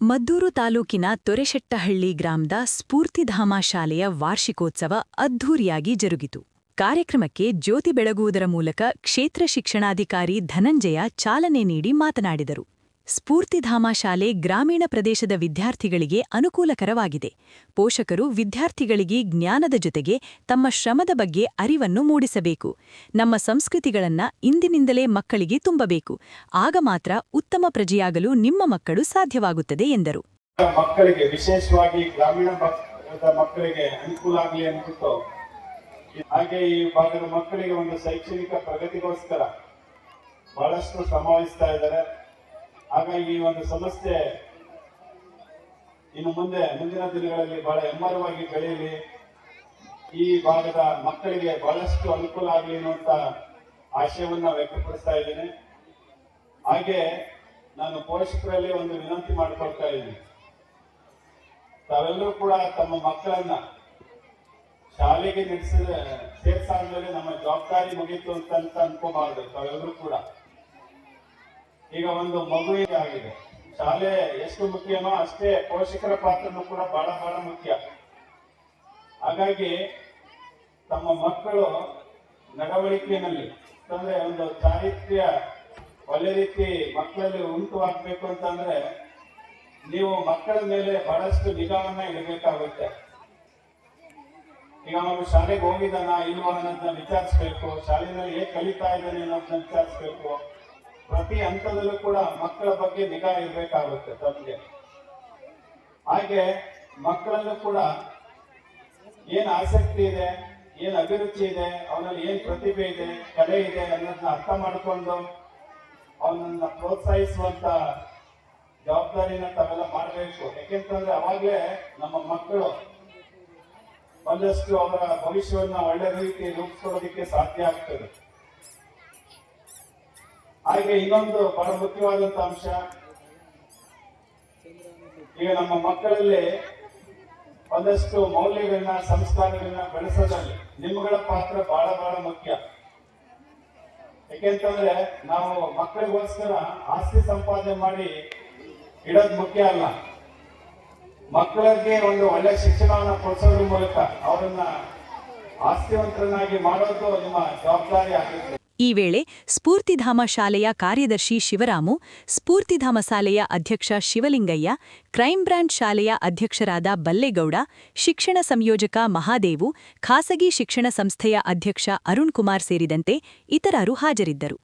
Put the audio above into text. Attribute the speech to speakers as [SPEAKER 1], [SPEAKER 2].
[SPEAKER 1] ಮದ್ದೂರು ತಾಲೂಕಿನ ತೊರೆಶೆಟ್ಟಹಳ್ಳಿ ಗ್ರಾಮದ ಸ್ಫೂರ್ತಿಧಾಮ ಶಾಲೆಯ ವಾರ್ಷಿಕೋತ್ಸವ ಅದ್ಧೂರಿಯಾಗಿ ಜರುಗಿತು. ಕಾರ್ಯಕ್ರಮಕ್ಕೆ ಜ್ಯೋತಿ ಬೆಳಗುವುದರ ಮೂಲಕ ಕ್ಷೇತ್ರ ಶಿಕ್ಷಣಾಧಿಕಾರಿ ಧನಂಜಯ ಚಾಲನೆ ನೀಡಿ ಮಾತನಾಡಿದರು. ಸ್ಫೂರ್ತಿಧಾಮ ಶಾಲೆ ಗ್ರಾಮೀಣ ಪ್ರದೇಶದ ವಿದ್ಯಾರ್ಥಿಗಳಿಗೆ ಅನುಕೂಲಕರವಾಗಿದೆ. ಪೋಷಕರು ವಿದ್ಯಾರ್ಥಿಗಳಿಗೆ ಜ್ಞಾನದ ಜೊತೆಗೆ ತಮ್ಮ ಶ್ರಮದ ಬಗ್ಗೆ ಅರಿವನ್ನು ಮೂಡಿಸಬೇಕು. ನಮ್ಮ ಸಂಸ್ಕೃತಿಗಳನ್ನ ಇಂದಿನಿಂದಲೇ ಮಕ್ಕಳಿಗೆ ತುಂಬಬೇಕು. ಆಗ ಮಾತ್ರ ಉತ್ತಮ ಪ್ರಜೆಯಾಗಲು ನಿಮ್ಮ ಮಕ್ಕಳು ಸಾಧ್ಯವಾಗುತ್ತದೆ ಎಂದರು.
[SPEAKER 2] ಮಕ್ಕಳಿಗೆ ವಿಶೇಷವಾಗಿ ಗ್ರಾಮೀಣ ಮಕ್ಕಳಿಗೆ ಅನುಕೂಲ ಆಗಲಿ ಅಂದ್ಬಿಟ್ಟು, ಹಾಗೆ ಈ ಭಾಗದ ಮಕ್ಕಳಿಗೆ ಒಂದು ಶೈಕ್ಷಣಿಕ ಪ್ರಗತಿಗೋಸ್ಕರ ಬಹಳಷ್ಟು ಶ್ರಮ ವಹಿಸ್ತಾ ಇದ್ದಾರೆ. ಹಾಗಾಗಿ ಈ ಒಂದು ಸಂಸ್ಥೆ ಇನ್ನು ಮುಂದಿನ ದಿನಗಳಲ್ಲಿ ಬಹಳ ಹೆಮ್ಮರವಾಗಿ ಬೆಳೆಯಲಿ, ಈ ಭಾಗದ ಮಕ್ಕಳಿಗೆ ಬಹಳಷ್ಟು ಅನುಕೂಲ ಆಗಲಿ ಅನ್ನುವಂತ ಆಶಯವನ್ನ ವ್ಯಕ್ತಪಡಿಸ್ತಾ ಇದ್ದೇನೆ. ಹಾಗೆ ನಾನು ಪೋಷಕರಲ್ಲಿ ಒಂದು ವಿನಂತಿ ಮಾಡಿಕೊಳ್ತಾ ಇದ್ದೀನಿ, ತಾವೆಲ್ಲರೂ ಕೂಡ ತಮ್ಮ ಮಕ್ಕಳನ್ನ ಶಾಲೆಗೆ ಸೇರ್ಸಾದ್ಮೇಲೆ ನಮ್ಮ ಜವಾಬ್ದಾರಿ ಮುಗೀತು ಅಂತ ಅನ್ಕೋಬಾರ್ದು. ತಾವೆಲ್ಲರೂ ಕೂಡ ಈಗ ಒಂದು ಮಗುವಿಗೆ ಆಗಿದೆ, ಶಾಲೆ ಎಷ್ಟು ಮುಖ್ಯನೋ ಅಷ್ಟೇ ಪೋಷಕರ ಪಾತ್ರನೂ ಕೂಡ ಬಹಳ ಬಹಳ ಮುಖ್ಯ. ಹಾಗಾಗಿ ತಮ್ಮ ಮಕ್ಕಳು ನಡವಳಿಕೆಯಲ್ಲಿ ಅಂದ್ರೆ ಒಂದು ಚಾರಿತ್ರ್ಯ ಒಳ್ಳೆ ರೀತಿ ಮಕ್ಕಳಲ್ಲಿ ಉಂಟುವಾಗಬೇಕು ಅಂತಂದ್ರೆ ನೀವು ಮಕ್ಕಳ ಮೇಲೆ ಬಹಳಷ್ಟು ನಿಗಾವನ್ನ ಇಡಬೇಕಾಗುತ್ತೆ. ಈಗ ಅವನು ಶಾಲೆಗೆ ಹೋಗಿದ್ದಾನ ಇಲ್ವಾ ಅನ್ನೋದನ್ನ ವಿಚಾರಿಸ್ಬೇಕು, ಶಾಲೆಯಲ್ಲಿ ಹೇಗೆ ಕಲಿತಾ ಇದ್ದಾನೆ ಅನ್ನೋದನ್ನ ವಿಚಾರಿಸ್ಬೇಕು. ಪ್ರತಿ ಹಂತದಲ್ಲೂ ಕೂಡ ಮಕ್ಕಳ ಬಗ್ಗೆ ನಿಗಾ ಇರಬೇಕಾಗುತ್ತೆ ತಮಗೆ. ಹಾಗೆ ಮಕ್ಕಳಲ್ಲೂ ಕೂಡ ಏನ್ ಆಸಕ್ತಿ ಇದೆ, ಏನ್ ಅಭಿರುಚಿ ಇದೆ, ಅವನಲ್ಲಿ ಏನ್ ಪ್ರತಿಭೆ ಇದೆ, ಕಲೆ ಇದೆ ಅನ್ನೋದನ್ನ ಅರ್ಥ ಮಾಡಿಕೊಂಡು ಅವನನ್ನ ಪ್ರೋತ್ಸಾಹಿಸುವಂತ ಜವಾಬ್ದಾರಿನ ತಾವೆಲ್ಲ ಮಾಡಬೇಕು. ಯಾಕೆಂತಂದ್ರೆ ಅವಾಗಲೇ ನಮ್ಮ ಮಕ್ಕಳು ಒಂದಷ್ಟು ಅವರ ಭವಿಷ್ಯವನ್ನ ಒಳ್ಳೆ ರೀತಿ ರೂಪಿಸ್ಕೊಳ್ಳೋದಕ್ಕೆ ಸಾಧ್ಯ ಆಗ್ತದೆ. ಹಾಗೆ ಇನ್ನೊಂದು ಬಹಳ ಮುಖ್ಯವಾದಂತ ಅಂಶ, ಈಗ ನಮ್ಮ ಮಕ್ಕಳಲ್ಲಿ ಒಂದಷ್ಟು ಮೌಲ್ಯಗಳನ್ನ ಸಂಸ್ಕಾರಗಳನ್ನ ಬೆಳೆಸೋದ್ರಲ್ಲಿ ನಿಮ್ಮಗಳ ಪಾತ್ರ ಬಹಳ ಬಹಳ ಮುಖ್ಯ. ಯಾಕೆಂತಂದ್ರೆ ನಾವು ಮಕ್ಕಳಿಗೋಸ್ಕರ ಆಸ್ತಿ ಸಂಪಾದನೆ ಮಾಡಿ ಇಡೋದು ಮುಖ್ಯ ಅಲ್ಲ. ಮಕ್ಕಳಿಗೆ ಒಂದು ಒಳ್ಳೆ ಶಿಕ್ಷಣವನ್ನು ಕೊಡಿಸೋದ್ರ ಮೂಲಕ ಅವರನ್ನ ಆಸ್ತಿವಂತರನ್ನಾಗಿ ಮಾಡೋದು ನಿಮ್ಮ ಜವಾಬ್ದಾರಿ ಆಗುತ್ತೆ.
[SPEAKER 1] ಈ ವೇಳೆ ಸ್ಫೂರ್ತಿಧಾಮ ಶಾಲೆಯ ಕಾರ್ಯದರ್ಶಿ ಶಿವರಾಮು, ಸ್ಫೂರ್ತಿಧಾಮ ಶಾಲೆಯ ಅಧ್ಯಕ್ಷ ಶಿವಲಿಂಗಯ್ಯ, ಕ್ರೈಂ ಬ್ರಾಂಚ್ ಶಾಲೆಯ ಅಧ್ಯಕ್ಷರಾದ ಬಲ್ಲೇಗೌಡ, ಶಿಕ್ಷಣ ಸಂಯೋಜಕ ಮಹಾದೇವು, ಖಾಸಗಿ ಶಿಕ್ಷಣ ಸಂಸ್ಥೆಯ ಅಧ್ಯಕ್ಷ ಅರುಣ್ ಕುಮಾರ್ ಸೇರಿದಂತೆ ಇತರರು ಹಾಜರಿದ್ದರು.